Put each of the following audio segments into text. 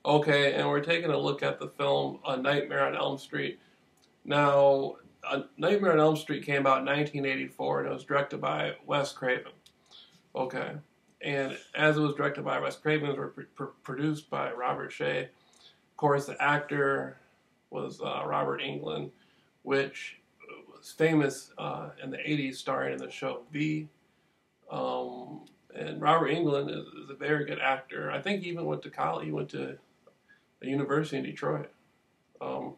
Okay, and we're taking a look at the film A Nightmare on Elm Street. Now, A Nightmare on Elm Street came out in 1984 and it was directed by Wes Craven. Okay, and as it was directed by Wes Craven, it was produced by Robert Shea. Of course, the actor was Robert Englund, which was famous in the 80s, starring in the show V. And Robert Englund is a very good actor. I think he even went to college. He went to the University in Detroit. Okay,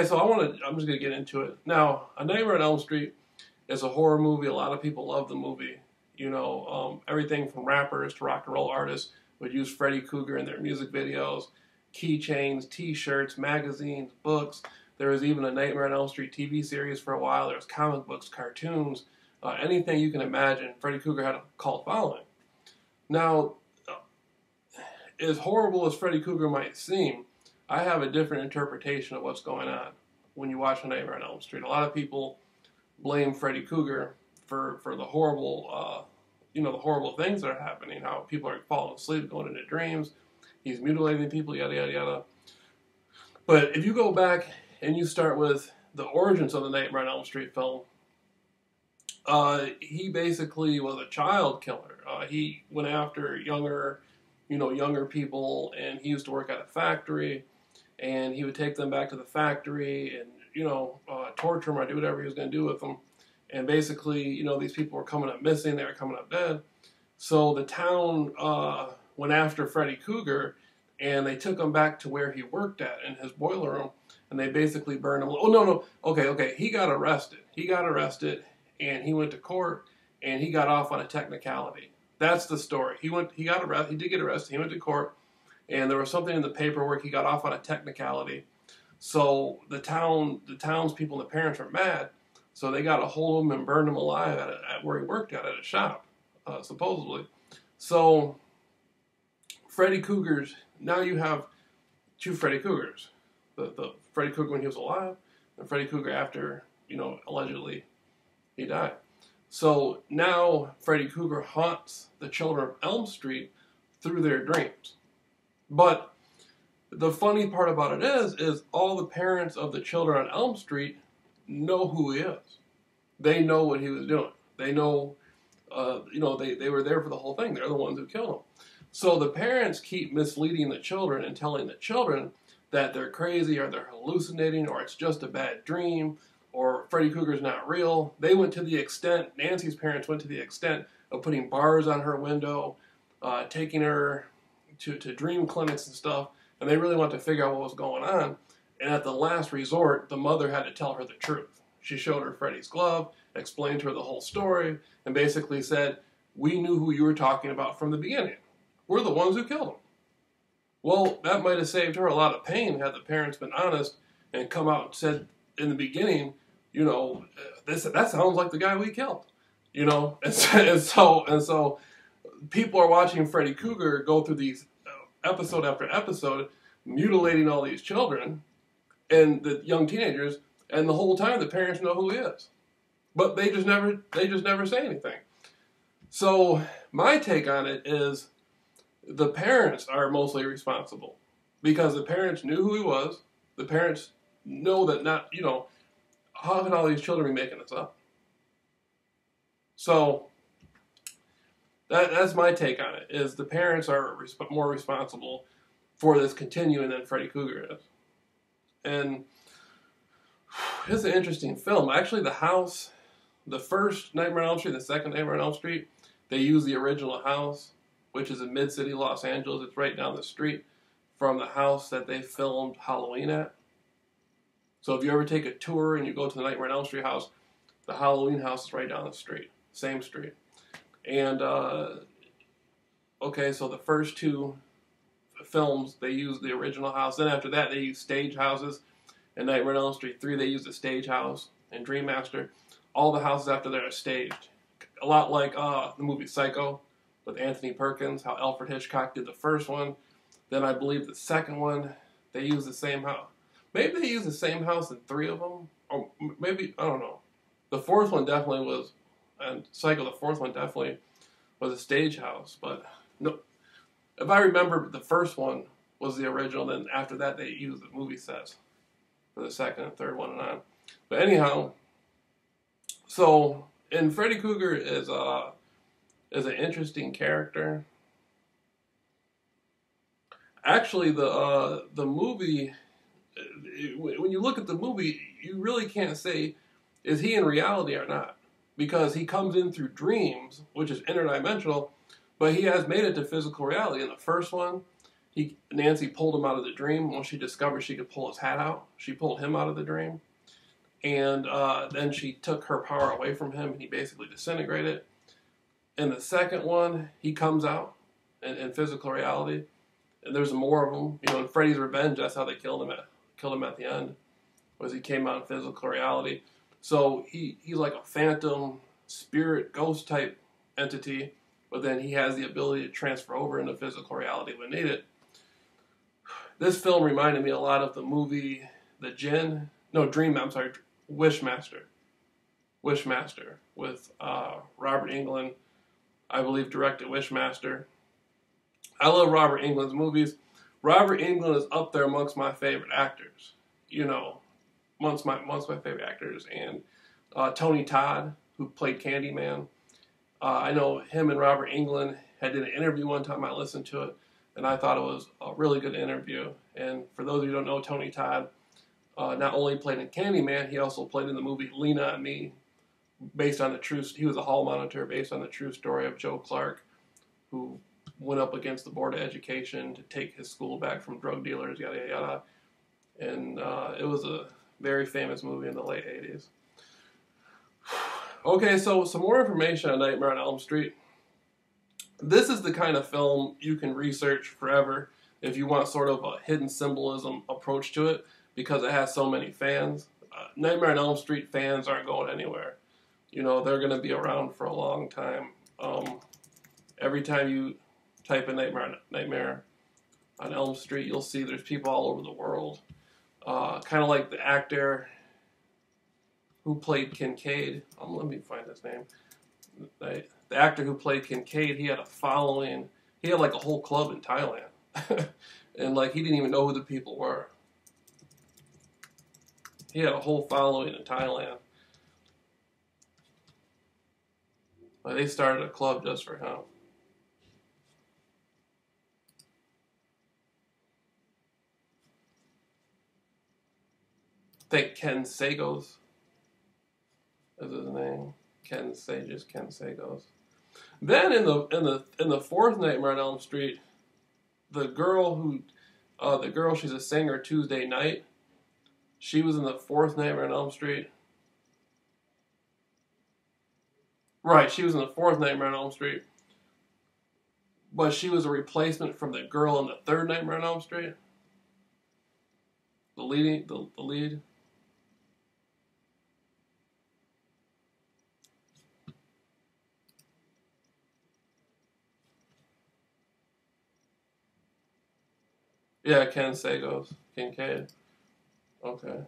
so I'm just gonna get into it now. A Nightmare on Elm Street is a horror movie. A lot of people love the movie. You know, everything from rappers to rock and roll artists would use Freddy Krueger in their music videos, keychains, T-shirts, magazines, books. There was even a Nightmare on Elm Street TV series for a while. There was comic books, cartoons, anything you can imagine. Freddy Krueger had a cult following. Now, as horrible as Freddy Krueger might seem, I have a different interpretation of what's going on when you watch A Nightmare on Elm Street. A lot of people blame Freddy Krueger for the horrible, the horrible things that are happening. How people are falling asleep, going into dreams. He's mutilating people, yada yada yada. But if you go back and you start with the origins of the Nightmare on Elm Street film, he basically was a child killer. He went after younger people, and he used to work at a factory, and he would take them back to the factory and, torture them or do whatever he was going to do with them. And basically, these people were coming up missing, they were coming up dead. So the town went after Freddy Krueger, and they took him back to where he worked at in his boiler room, and they basically burned him. Oh, no. Okay. He got arrested, and he went to court, and he got off on a technicality. That's the story. He got arrested. He did get arrested. He went to court, and there was something in the paperwork. He got off on a technicality. So the townspeople and the parents were mad. So they got a hold of him and burned him alive at where he worked at a shop, supposedly. So Freddy Krueger's, now you have two Freddy Kruegers. The Freddy Krueger when he was alive, and Freddy Krueger after, allegedly he died. So now Freddy Krueger haunts the children of Elm Street through their dreams. But the funny part about it is all the parents of the children on Elm Street know who he is. They know what he was doing. They know, they were there for the whole thing. They're the ones who killed him. So the parents keep misleading the children and telling the children that they're crazy or they're hallucinating or it's just a bad dream or Freddy Krueger's not real. They went to the extent, Nancy's parents went to the extent of putting bars on her window, taking her to dream clinics and stuff, and they really wanted to figure out what was going on. And at the last resort, the mother had to tell her the truth. She showed her Freddy's glove, explained to her the whole story, and basically said, we knew who you were talking about from the beginning. We're the ones who killed him. Well, that might have saved her a lot of pain had the parents been honest and come out and said in the beginning, that sounds like the guy we killed. And so people are watching Freddy Krueger go through these episode after episode, mutilating all these children and the young teenagers, and the whole time the parents know who he is, but they just never say anything. So my take on it is the parents are mostly responsible because the parents knew who he was. The parents know that how can all these children be making this up? So that's my take on it, is the parents are more responsible for this continuing than Freddy Krueger is. And it's an interesting film. Actually, the first Nightmare on Elm Street, the second Nightmare on Elm Street, they use the original house, which is in Mid-City, Los Angeles. It's right down the street from the house that they filmed Halloween at. So if you ever take a tour and you go to the Nightmare on Elm Street house, the Halloween house is right down the street, same street. And, so the first two films, they used the original house. Then after that, they used stage houses. In Nightmare on Elm Street 3, they used a stage house. In Dream Master, all the houses after that are staged. A lot like the movie Psycho with Anthony Perkins, how Alfred Hitchcock did the first one. Then I believe the second one, they used the same house. Maybe they used the same house in 3 of them. Or maybe, I don't know. The fourth one definitely was, and Psycho, the fourth one definitely was a stage house. But no, If I remember, the first one was the original. Then after that, they used the movie sets for the second and third one and on. But anyhow, so and Freddy Krueger is an interesting character. Actually, the movie, when you look at the movie, you really can't say is he in reality or not, because he comes in through dreams, which is interdimensional, but he has made it to physical reality. In the first one, Nancy pulled him out of the dream when she discovered she could pull his hat out. She pulled him out of the dream, and then she took her power away from him, and he basically disintegrated. In the second one, he comes out in physical reality. And there's more of them. You know, in Freddy's Revenge, that's how they killed him at the end, was he came out in physical reality. So he's like a phantom, spirit, ghost type entity, but then he has the ability to transfer over into physical reality when needed. This film reminded me a lot of the movie Wishmaster. Wishmaster with Robert Englund, I believe, directed Wishmaster. I love Robert Englund's movies. Robert Englund is up there amongst my favorite actors. You know, amongst my favorite actors. And Tony Todd, who played Candyman. I know him and Robert Englund had did an interview one time. I listened to it, and I thought it was a really good interview. And for those of you who don't know, Tony Todd not only played in Candyman, he also played in the movie Lena and Me, based on he was a hall monitor based on the true story of Joe Clark, who went up against the Board of Education to take his school back from drug dealers, yada, yada, yada. And it was a very famous movie in the late 80s. Okay, so some more information on Nightmare on Elm Street. This is the kind of film you can research forever if you want sort of a hidden symbolism approach to it, because it has so many fans. Nightmare on Elm Street fans aren't going anywhere. You know, they're going to be around for a long time. Every time you type in Nightmare on Elm Street, you'll see there's people all over the world. Kind of like the actor who played Kincaid. Let me find his name. The actor who played Kincaid, he had a following. He had like a whole club in Thailand. And like he didn't even know who the people were. He had a whole following in Thailand. Like they started a club just for him. I think Ken Sagos is his name. Ken Sagos. Then in the fourth Nightmare on Elm Street, the girl she's a singer, Tuesday Night. She was in the fourth Nightmare on Elm Street. Right, she was in the fourth Nightmare on Elm Street. But she was a replacement from the girl in the third Nightmare on Elm Street. The lead. Yeah, Ken Sagos. Kincaid. Okay.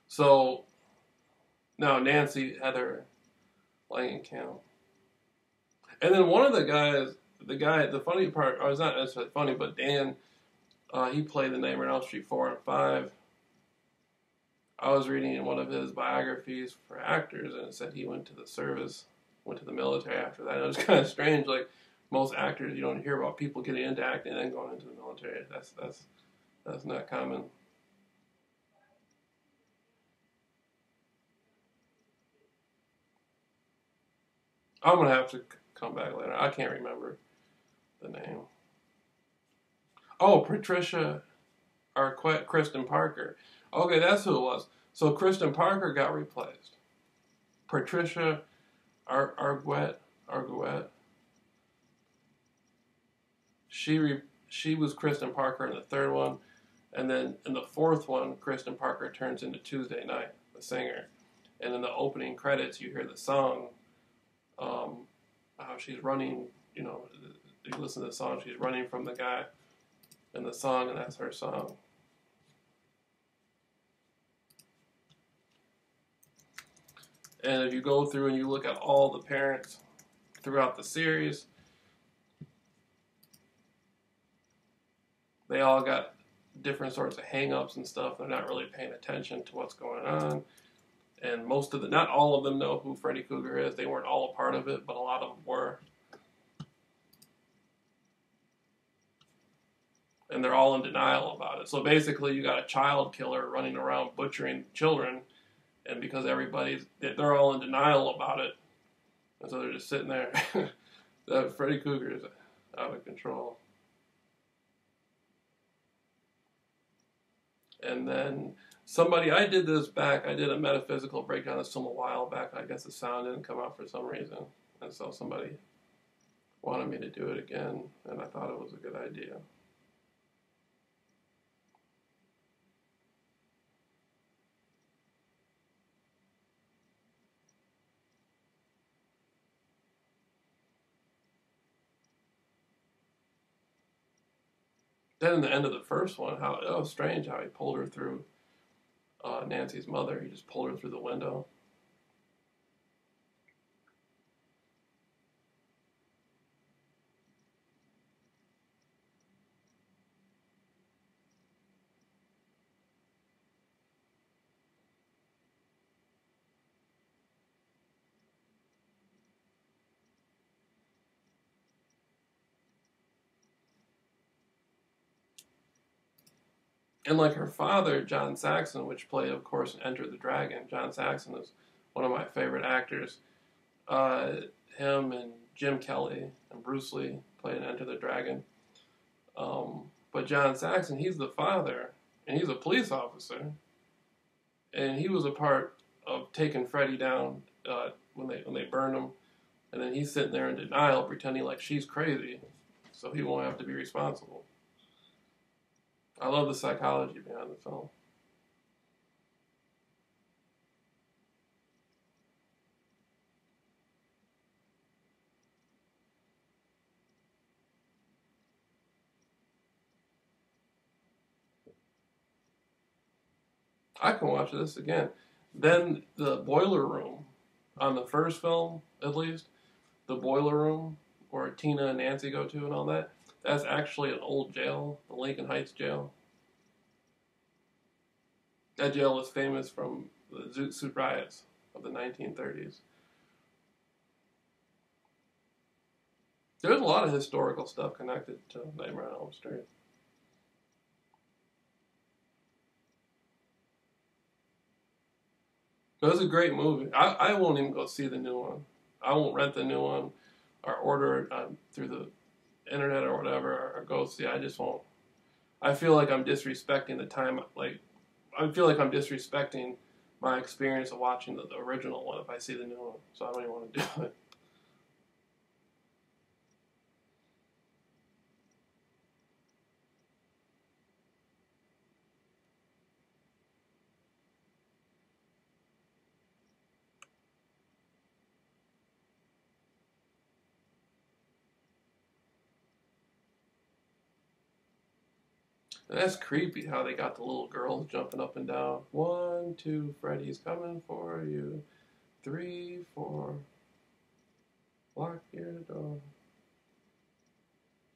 So, now Nancy Heather Langenkamp. And then one of the guys, the funny part, or it's not necessarily funny, but Dan, he played the Nightmare on Elm Street 4 and 5. I was reading in one of his biographies for actors, and it said he went to the service, went to the military after that. It was kind of strange, like most actors, you don't hear about people getting into acting and then going into the military. That's not common. I'm going to have to come back later. I can't remember the name. Oh, Patricia Arquette, Kristen Parker. Okay, that's who it was. So Kristen Parker got replaced. Patricia Arquette. She was Kristen Parker in the third one. And then in the fourth one, Kristen Parker turns into Tuesday Night, the singer. And in the opening credits, you hear the song, how she's running, you know, you listen to the song, she's running from the guy in the song, and that's her song. And if you go through and you look at all the parents throughout the series, they all got different sorts of hang-ups and stuff. They're not really paying attention to what's going on. And not all of them know who Freddy Krueger is. They weren't all a part of it, but a lot of them were. And they're all in denial about it. So basically, you got a child killer running around butchering children, and because they're all in denial about it, and so they're just sitting there. Freddy Krueger is out of control. And then I did a metaphysical breakdown of this film a while back. I guess the sound didn't come out for some reason, and so somebody wanted me to do it again, and I thought it was a good idea. Then in the end of the first one, it was strange how he pulled her through Nancy's mother. He just pulled her through the window. And like her father, John Saxon, which played, of course, Enter the Dragon. John Saxon is one of my favorite actors. Him and Jim Kelly and Bruce Lee played Enter the Dragon. But John Saxon, he's the father, and he's a police officer. And he was a part of taking Freddy down when they burned him. And then he's sitting there in denial, pretending like she's crazy, so he won't have to be responsible. I love the psychology behind the film. I can watch this again. Then the boiler room, on the first film, at least, the boiler room where Tina and Nancy go to and all that, that's actually an old jail, the Lincoln Heights jail. That jail is famous from the Zoot Suit riots of the 1930s. There's a lot of historical stuff connected to Nightmare on Elm Street. It was a great movie. I won't even go see the new one. I won't rent the new one or order it through the internet or whatever, or go see it. I just won't. I feel like I'm disrespecting the time. I feel like I'm disrespecting my experience of watching the original one if I see the new one. So I don't even want to do it. And that's creepy how they got the little girls jumping up and down. 1, 2, Freddy's coming for you. 3, 4, lock your door.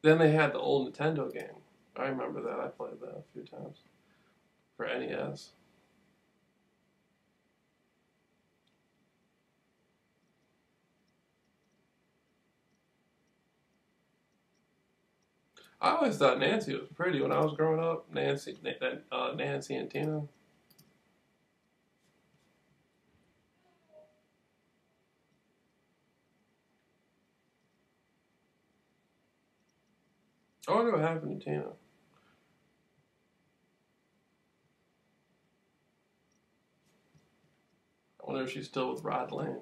Then they had the old Nintendo game. I remember that. I played that a few times for NES. I always thought Nancy was pretty when I was growing up. Nancy and Tina. I wonder what happened to Tina. I wonder if she's still with Rod Lane.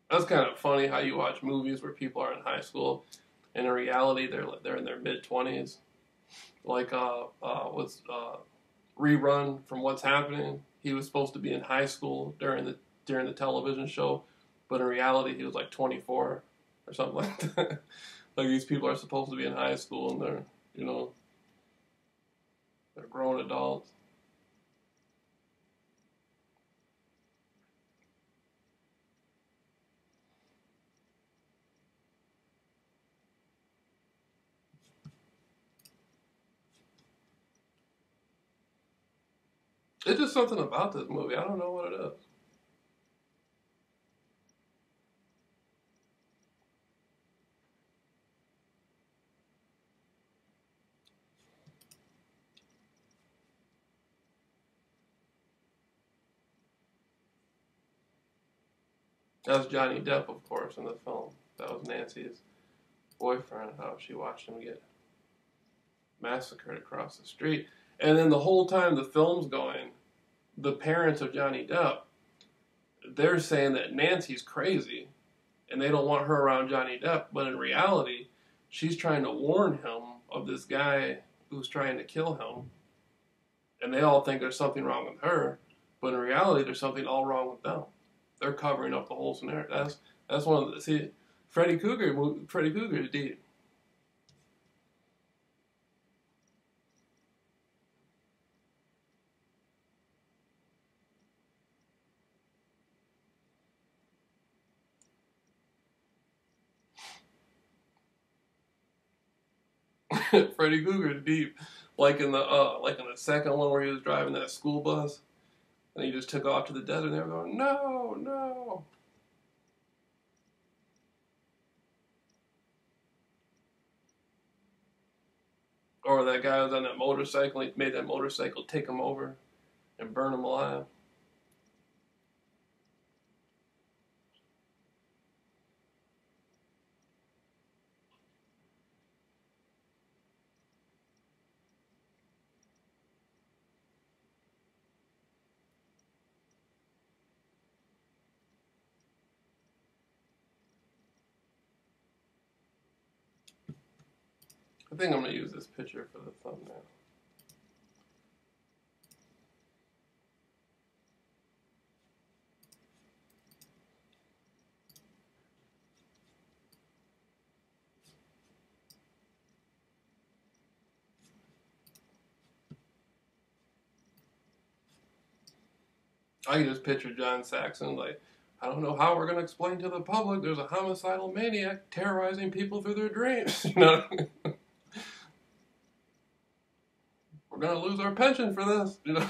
That's kind of funny how you watch movies where people are in high school, and in reality they're in their mid-20s. Like rerun from what's happening. He was supposed to be in high school during the television show, but in reality he was like 24 or something like that. Like these people are supposed to be in high school and they're, you know, they're grown adults. It's just something about this movie. I don't know what it is. That's Johnny Depp, of course, in the film. That was Nancy's boyfriend, how she watched him get massacred across the street. And then the whole time the film's going, the parents of Johnny Depp, they're saying that Nancy's crazy and they don't want her around Johnny Depp. But in reality, she's trying to warn him of this guy who's trying to kill him. And they all think there's something wrong with her. But in reality, there's something all wrong with them. They're covering up the whole scenario. That's one of the... See, Freddy Krueger is deep. Freddy Krueger is deep. Like in the second one where he was driving that school bus and he just took off to the desert and they were going, no, no. Or that guy was on that motorcycle and he made that motorcycle take him over and burn him alive. I think I'm going to use this picture for the thumbnail. I can just picture John Saxon like, I don't know how we're going to explain to the public there's a homicidal maniac terrorizing people through their dreams. You know? We're going to lose our pension for this. You know?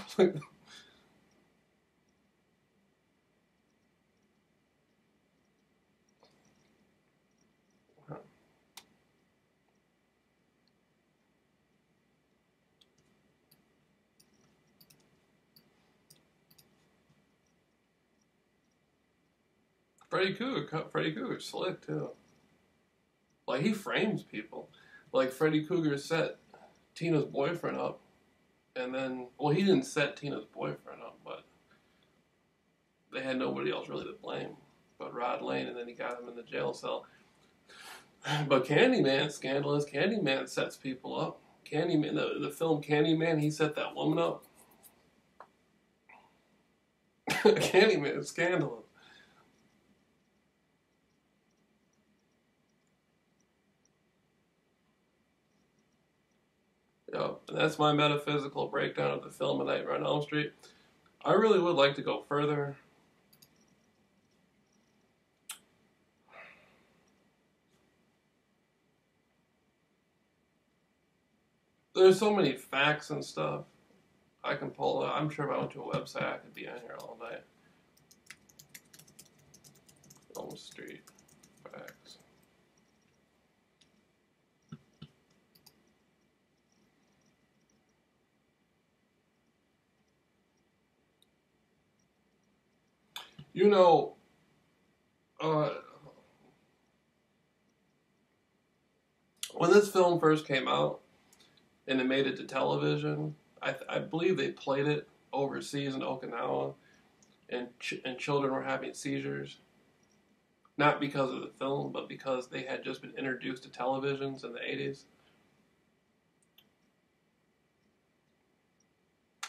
Freddy Krueger's slick too. Like he frames people. Like Freddy Krueger set Tina's boyfriend up, and then he didn't set Tina's boyfriend up, but they had nobody else really to blame but Rod Lane, and then he got him in the jail cell. But Candyman, scandalous Candyman sets people up. Candyman, the film Candyman, he set that woman up. Candyman is scandalous. Yep, and that's my metaphysical breakdown of the film A Nightmare on Elm Street. I really would like to go further. There's so many facts and stuff I can pull out. I'm sure if I went to a website, I could be on here all night. Elm Street facts. You know, when this film first came out and it made it to television, I believe they played it overseas in Okinawa, and children were having seizures. Not because of the film, but because they had just been introduced to televisions in the 80s.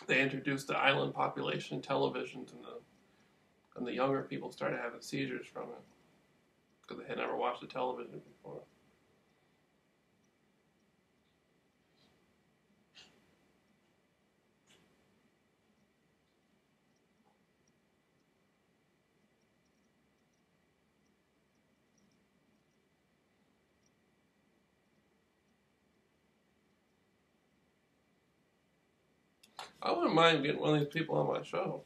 they introduced the island population televisions, and the younger people started having seizures from it because they had never watched the television before. I wouldn't mind getting one of these people on my show.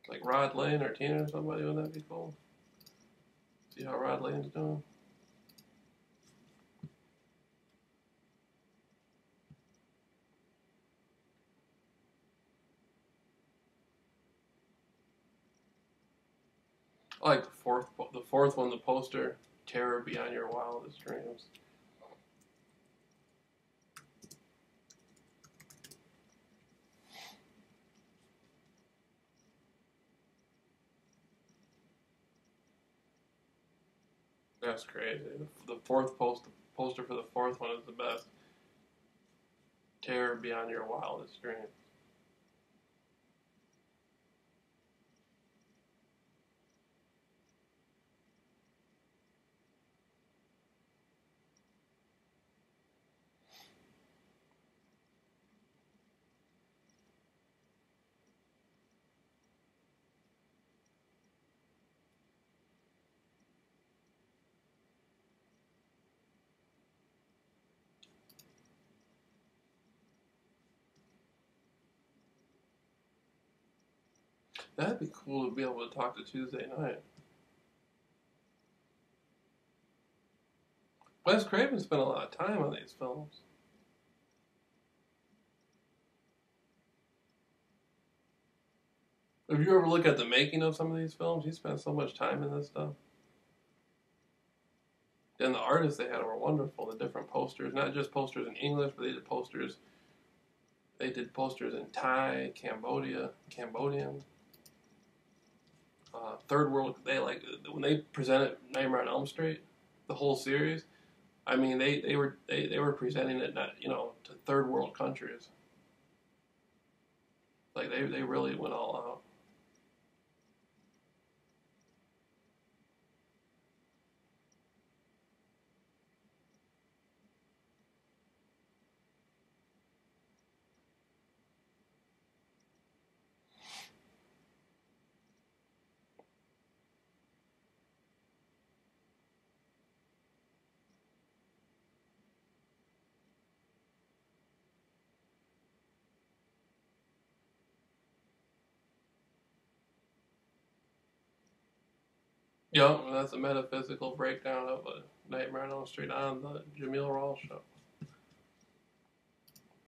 Like Rod Lane or Tina or somebody, wouldn't that be cool? See how Rod Lane's doing? I like the fourth one, the poster, Terror Beyond Your Wildest Dreams. That's crazy. The poster for the fourth one is the best. Terror Beyond Your Wildest Dreams. That'd be cool to be able to talk to Tuesday night. Wes Craven spent a lot of time on these films. If you ever look at the making of some of these films, he spent so much time in this stuff. And the artists they had were wonderful. The different posters, not just posters in English, but they did posters. They did posters in Thai, Cambodian, third world. They like when they presented Nightmare on Elm Street, the whole series. I mean, they were presenting it not to third world countries. Like they really went all out. Yep, that's a metaphysical breakdown of a Nightmare on Elm Street on the Jameel Rawls show.